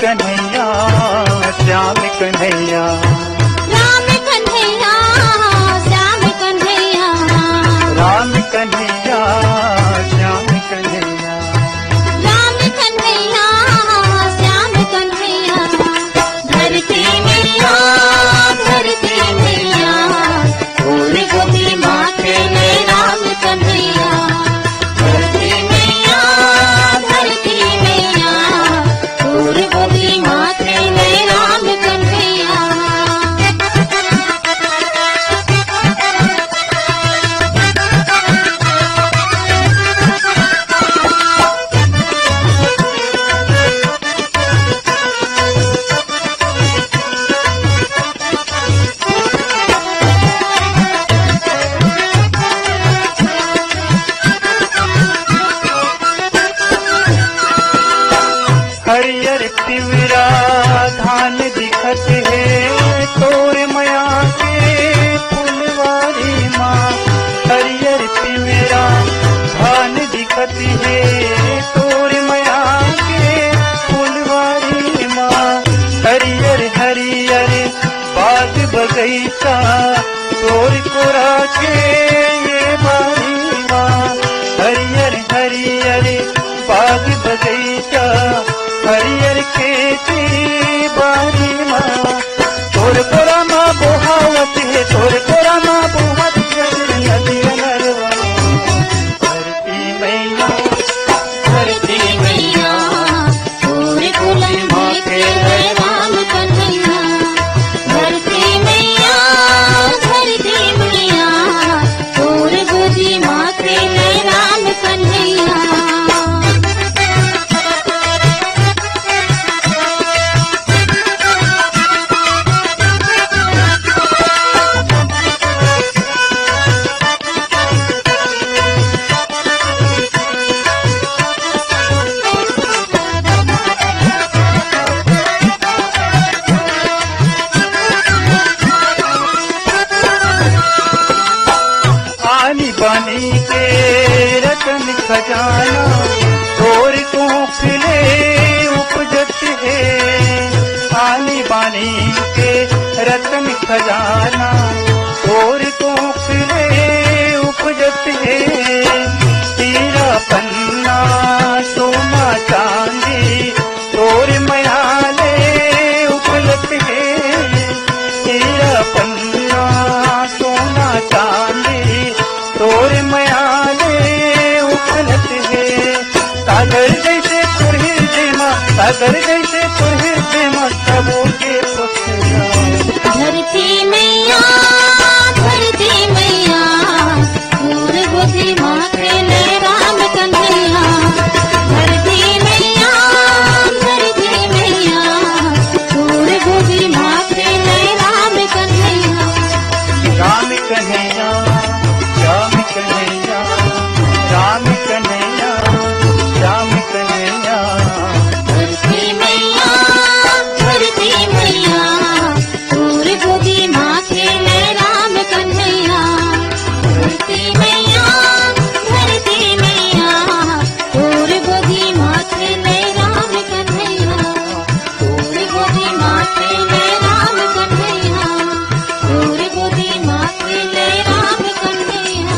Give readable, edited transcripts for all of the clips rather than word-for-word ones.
कन्हैया श्याम कन्हैया, राम कन्हैया श्याम कन्हैया, राम कन्हैया श्याम कन्हैया, राम कन्हैया श्याम कन्हैया। धरती मैया और गोदी माथे में राम कन्हैया। धरती मैया और गोदी माथे में राम कन्हैया। हरियर तिवरा धान दिखत है तोर मया के फुलवारी माँ। हरियर तिवरा धान दिखत है तोर मया के फुलवारी माँ। हरियर हरियर बाग बगीचा तोर कोरा के ये बारी माँ। हरियर हरियर बाग बगीचा हरियर खेती बारी माँ। तोर कोरा माँ बोहावत है, तोर कोरा माँ बोहत नदी नरवा। धरती मैया और गोदी माथे में राम कन्हैया। धरती मैया और गोदी माथे में राम कन्हैया। आनी बानी के रतन खजाना तोर को खिले उपजत है। आनी बानी के रतन खजाना तोर को खिले उपजत है। तेरा पन्ना सोना चांदी तोर मयाले उपलत है। तेरा पन्ना सोना चांदी तोर मयाले उपलत है। सागर जैसे तुरहिर माँ, सागर जैसे तुरहिर माँ सबों के पुत्रा। धरती मैया और गोदी माथे में राम कन्हैया। धरती मैया और गोदी माथे में राम कन्हैया। राम कन्हैया श्याम कन्हैया, राम कन्हैया श्याम कन्हैया। धरती मैया और गोदी माथे में राम कन्हैया। धरती मैया और गोदी माथे में राम कन्हैया। और गोदी माथे में राम कन्हैया। और गोदी माथे में राम कन्हैया।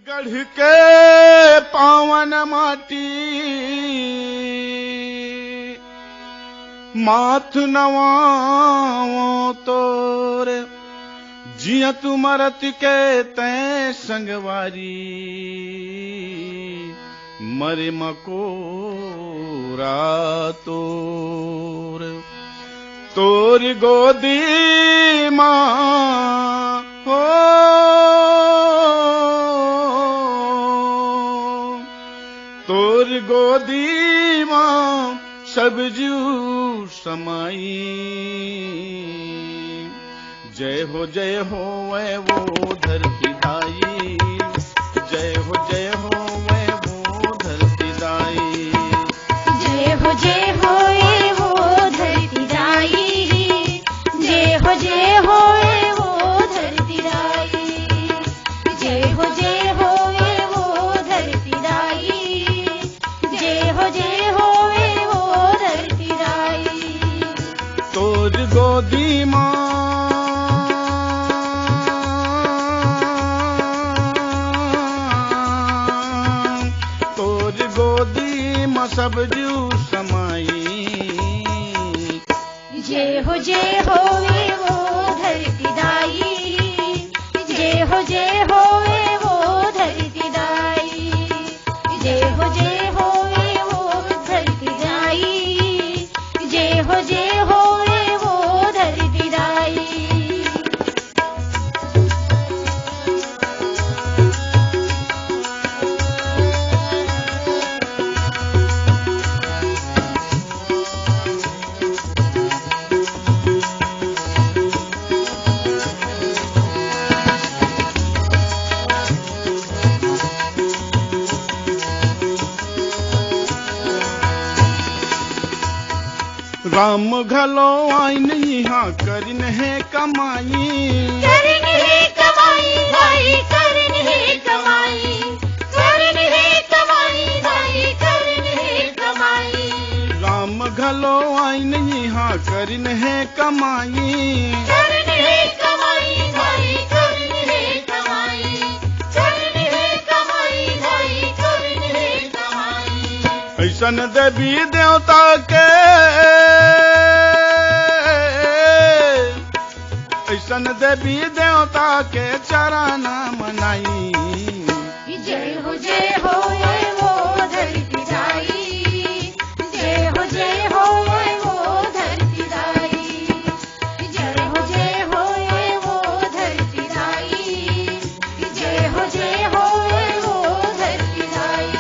गढ़ के पावन माटी माथ नवाओ तोर। जिया तू मरत के तै संगवारी मरे मकोरा तोर। तोर गोदी माँ हो तोर गोदी माँ सब जीव समाई। जय हो वै वो धरती दाई। जय हो वै वो धरती दाई। जय हो ये वो धरती दाई। जय हो ये वो धरती दाई। जय हो ये वो धरती दाई। जय हो सब जीव समाई। जय हो वे वो धरती दाई, जय हो वे वो धरती दाई, जय हो वे वो धरती दाई, जय हो वे वो धरती दाई। राम घलो आइन यहाँ करिन है कमाई, करिन है कमाई भाई, करिन है कमाई, करिन है कमाई भाई, करिन है कमाई। राम घलो आइन यहाँ करिन है कमाई, करिन है कमाई भाई, करिन है कमाई, करिन है कमाई भाई, करिन है कमाई। ऐसन देवी देवता के, ऐसन देवी देवता के चरण मनाई। जय हो वे वो धरती दाई, जय हो वे वो धरती दाई, जय हो वे वो धरती दाई, जय हो वे वो धरती दाई।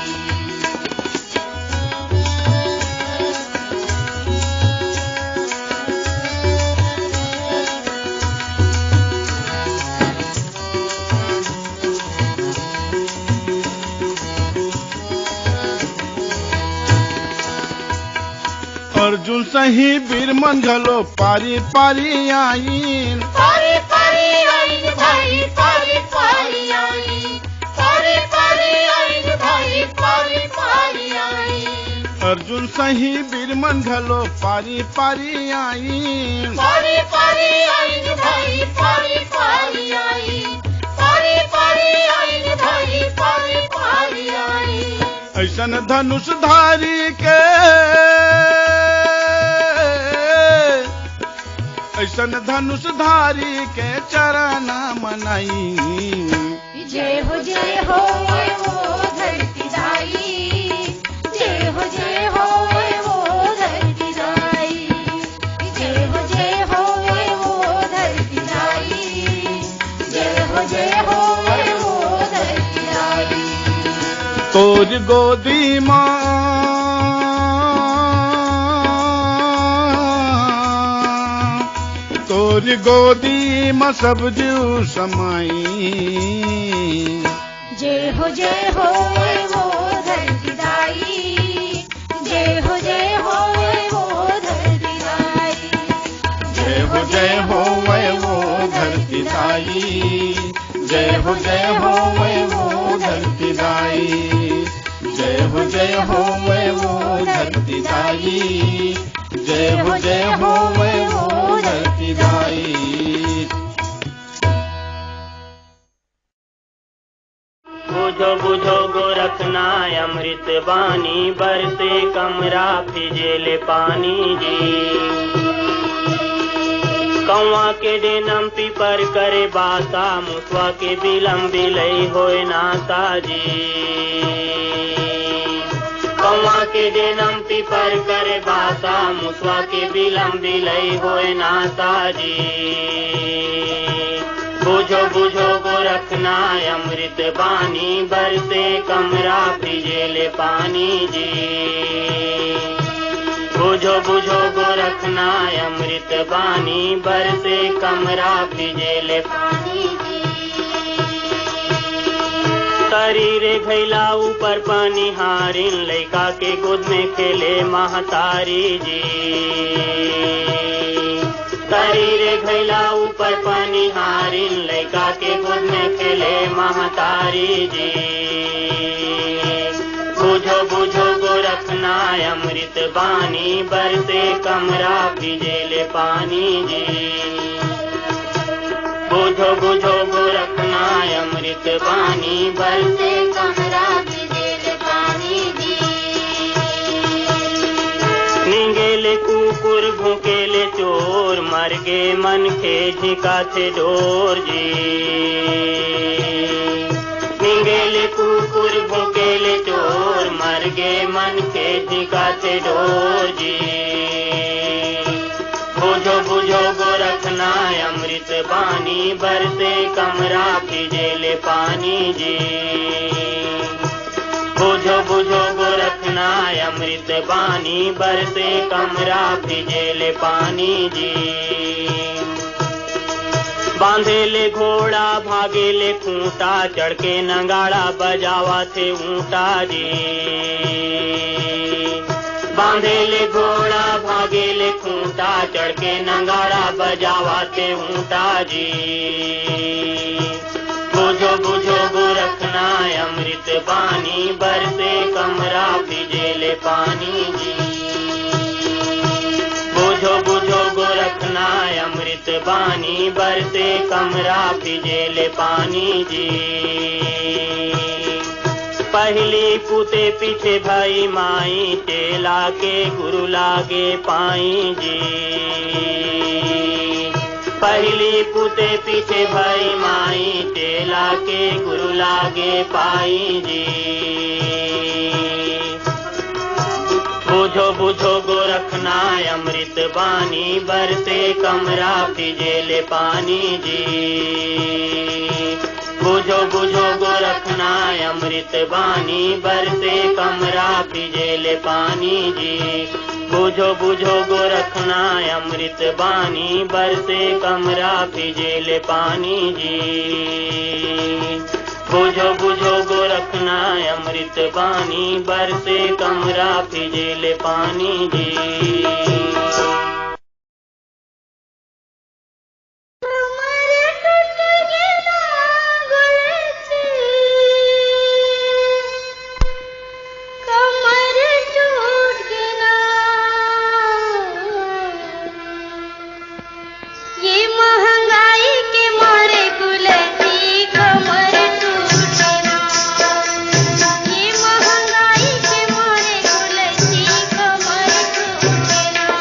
अर्जुन सही बीरमन घलो पारी पारी आईन, पारी पारी आईन भाई, पारी पारी आईन, पारी पारी आईन भाई, पारी पारी आईन। अर्जुन सही बीरमन घलो पारी पारी आईन, पारी पारी आईन भाई, पारी पारी आईन, पारी पारी आईन भाई, पारी पारी आईन। ऐसन धनुष धारी के, ऐसन धनुष धारी के चरण मनाई। जय हो वे वो धरती दाई, जय हो वे वो धरती दाई, जय हो वे वो धरती दाई, जय हो वे वो धरती दाई। तोर गोदी माँ, तोर गोदी माँ सब जीव समाई। जय हो वे वो धरती दाई, जय हो वे वो धरती दाई, जय हो वे वो धरती दाई, जय हो वे वो धरती दाई, जय हो वे वो धरती दाई, जय हो वे वो धरती दाई। बुझो बुझो गोरखना अमृत बानी, बरसे कमरा फिजेले पानी जी। कौआ के डेनम पीपर करे बासा, मुसवा के बिलम बिलई होए नासा जी। कौआ के डेनम पीपर करे बासा, मुसवा के बिलम बिलई होए नासा जी। बुझो बुझो गोरखना अमृत बानी, बरसे कमरा फिजेले पानी जी। बुझो बुझो गोरखना अमृत बानी, बरसे कमरा फिजेले पानी जी। शरीर घैला ऊपर पानी हारिन, लैका के गोद में खेले महतारी जी। शरीर घैला ऊपर पानी हारिन, लैका के गोद में खेले महतारी जी। बुझो बुझो गोरखना अमृत बानी, बरसे कमरा फिजेले पानी जी। बुझो बुझो गोरखना अमृत बानी, बरसे कमरा फिजेले पानी जी। गे मन के झिका थे डोर जी। निंगेले कुकुर भोंकेले चोर मर गे मन के झिका थे डोर जी। बुझो बुझो गोरखना अमृत बानी बरसे कमरा भिजेले पानी जी। बुझो बुझो गोरखना अमृत बानी बरसे कमरा भिजेले पानी जी। बांधेले घोड़ा भागेले खूंटा चढ़ के नगाड़ा बजावा थे ऊंटा जी। बांधेले घोड़ा भागेले खूंटा चढ़ के नगाड़ा बजावा थे ऊंटा जी। बुझो बुझो गोरखना अमृत बानी बरसे कमरा भिजेले पानी जी। बुझो बुझो गोरखना अमृत बानी बरसे कमरा भिजेले पानी जी। पहली पुते पीछे भाई माई चेला के गुरु लागे पाई जी। पहली पुते पीछे भाई माई चेला के गुरु लागे पाई जी। बुझो बुझो गोरखना अमृत बानी बरसे कमरा भिजेले पानी जी। बुझो बुझो गोरखना अमृत बानी बरसे कमरा भिजेले पानी जी। बुझो बुझो गोरखना अमृत बानी बरसे कमरा भिजेले पानी जी। बुझो बुझो गोरखना अमृत बानी बरसे कमरा भिजेले पानी जी। महंगाई के मारे गुलसी कमर टूटे ना।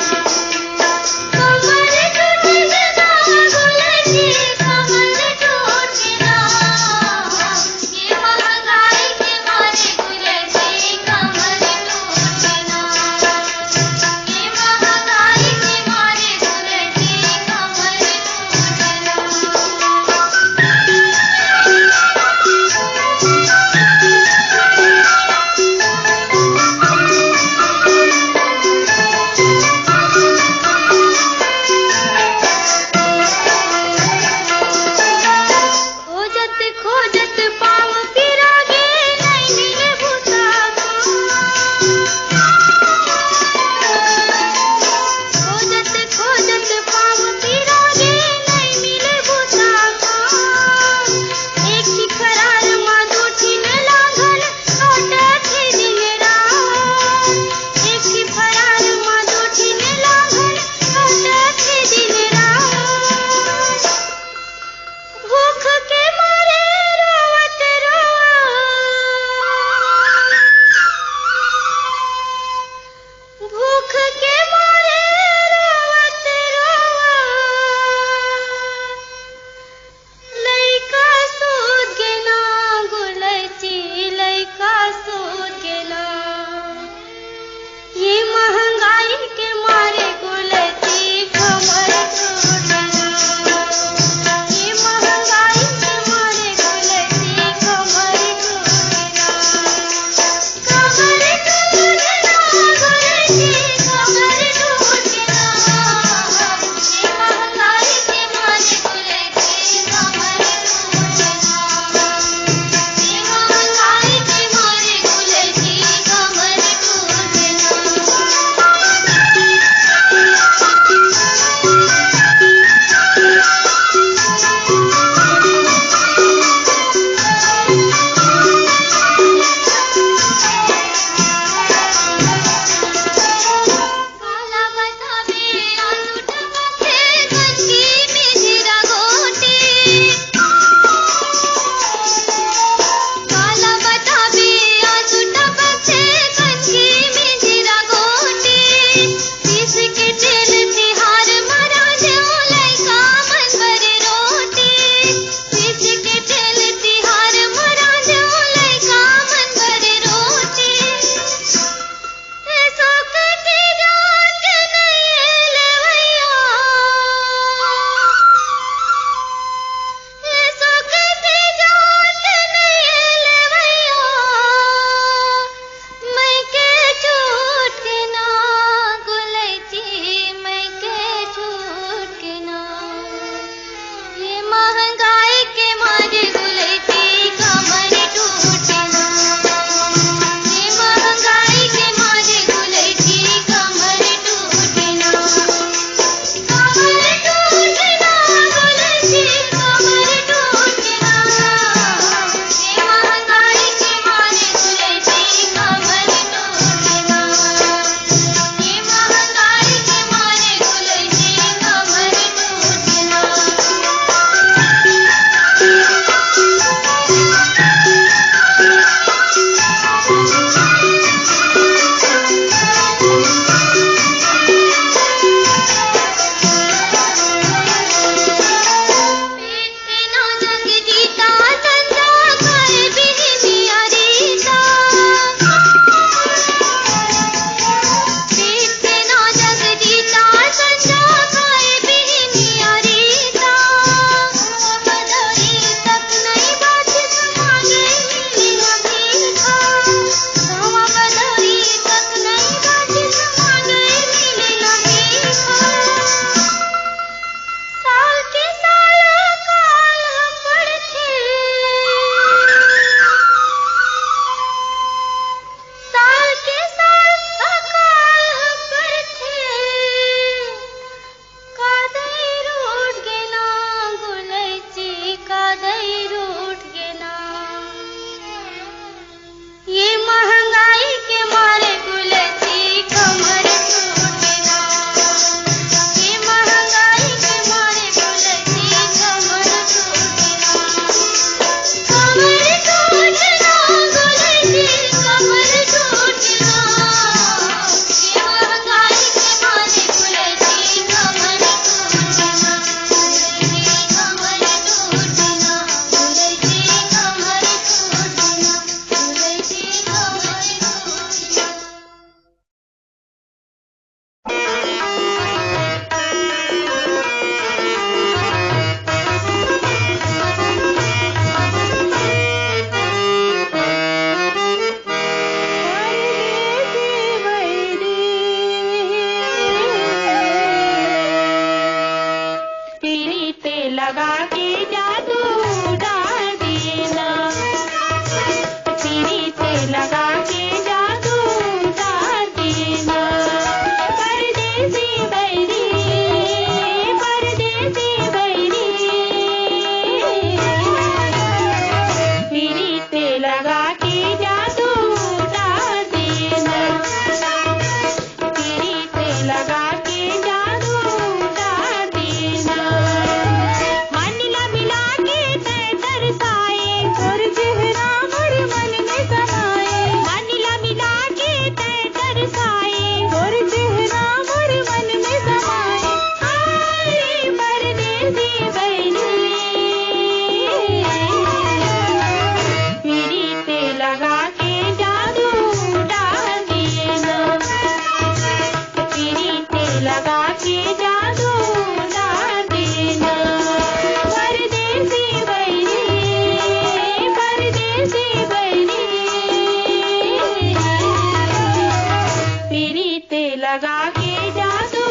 लगा के जादू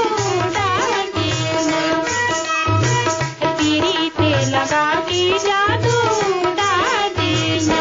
डाल देना, पीरीते लगा के जादू डाल देना।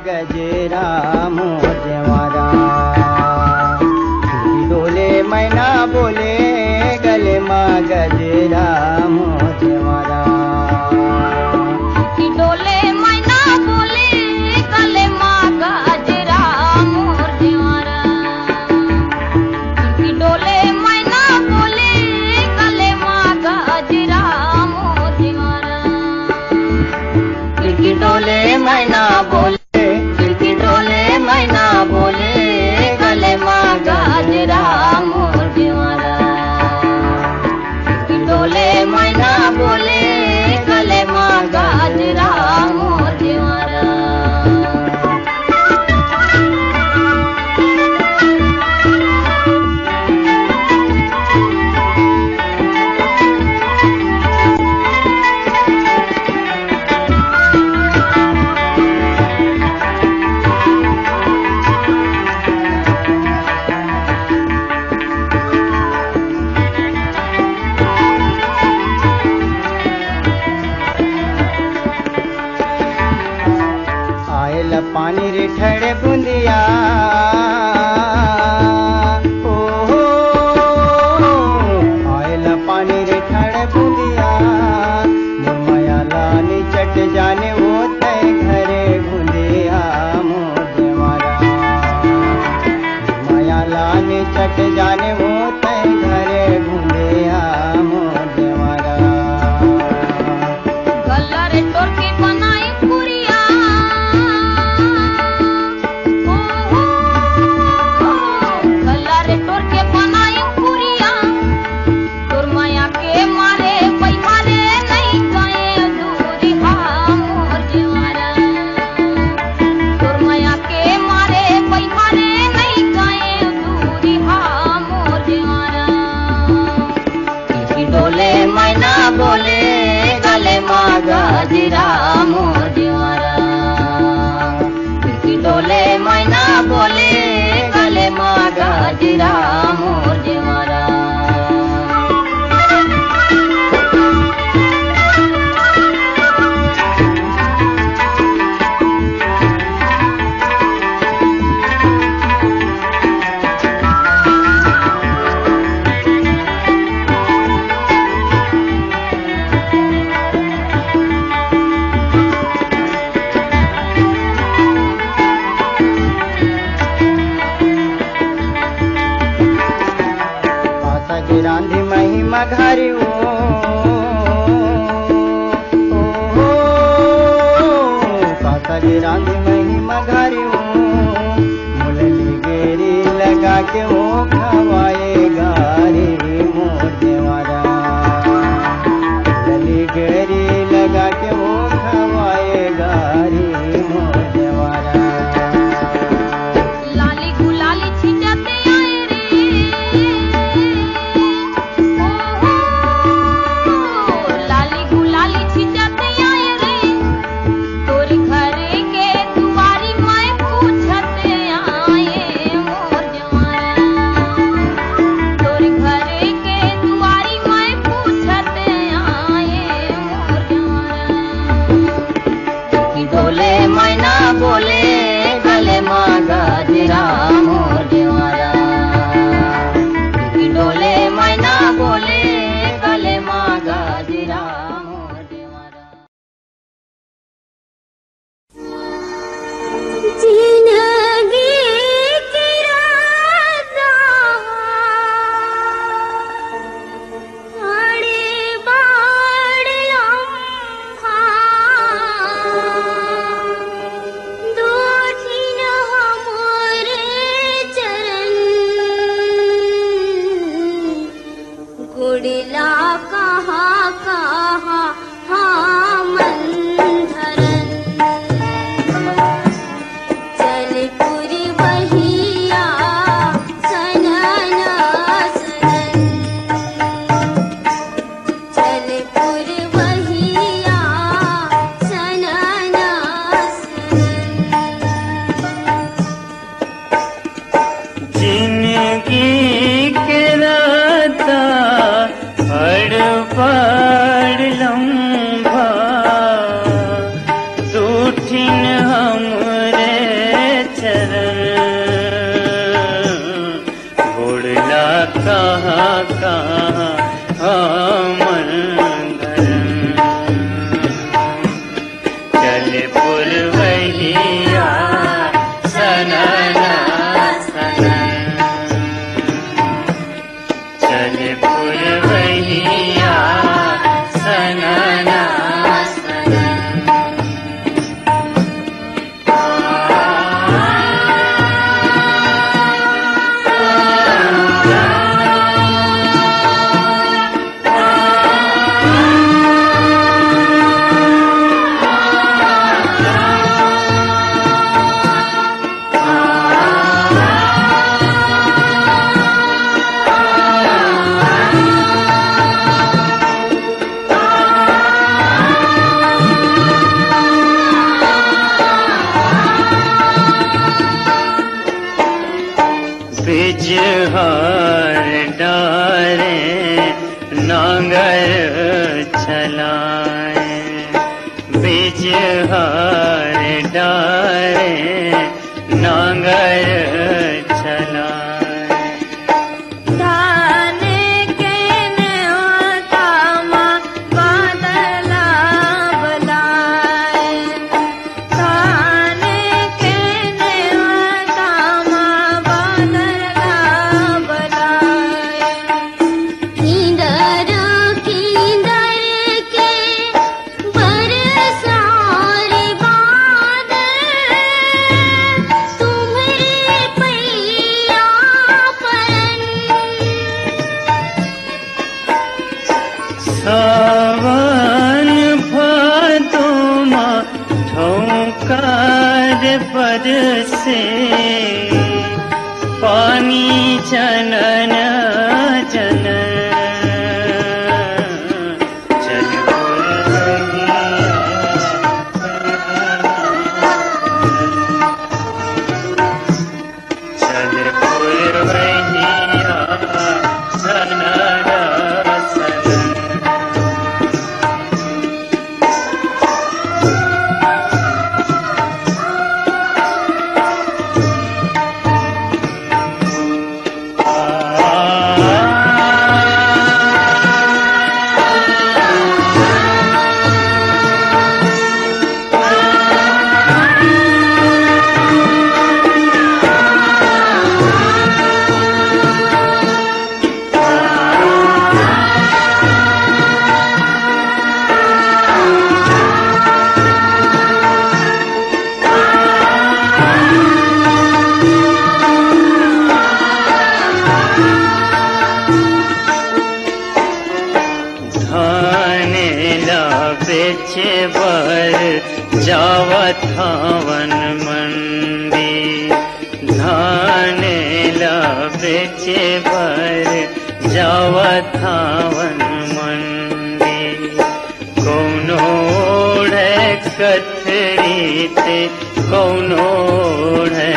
गजेरा मोजवारा डोले मैना बोले गाजरा मोर देवारा डोले मैना बोले गले माँ गाजरा मोर देवारा पानी रे ठड़े बुंदिया ओ हो आयल पानी रे ठड़े बुंदिया मुरमया लानी चट जाने वो तय घरे बुंदिया मोर देवारा मुरमया लानी चट जाने वो तय घरे बुंदिया मोर देवारा गल्ला रे तोर के बनाई पुरिया गाजरा मोर देवारा डोले मैना बोले गले माँ गाजरा मोर देवारा रांधी महिमा घरी ओ हो काका जी रांधी महिमा घरी ओ मुलली गेरी लगा के वो खवाए गारी मोर देवारा मुलली गेरी लगा के वो खवाए गारी मोर देवारा लाली गुलाली छिंजाते आए रे बीच हार डारे नांगर चलाए, बीच हार डारे नांगर चलाए। धान के न्योतामा बादला बुलाए, धान के न्योतामा बादला बुलाए। कींदर कींदर के बरसारे बादल, तुम्हारे पैया परन। सावन भादोमा ठोंकार बरसे, पानी जनन जनन चल पुरवैया सनन सनन। बेचे बर जावत हवन मंडी, धान ला बेचे बर जावत हवन मंडी। कौनो ओढ़े कथरी ते कौनो ओढ़े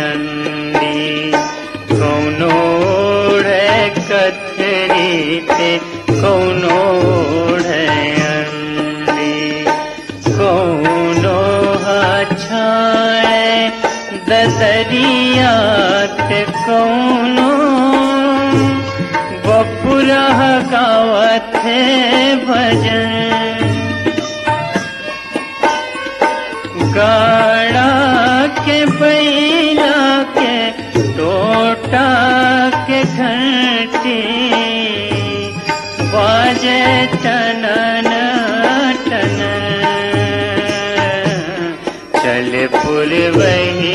अंडी, कौनो ओढ़े कथरी ते कौनो ओढ़े अंडी। कौनो छाए ददरिया ते कौनो बपुरा गावत है भजन। गाड़ा के बैला के टोटा के घंटी, बाजे टनन टनन चल पुरवैया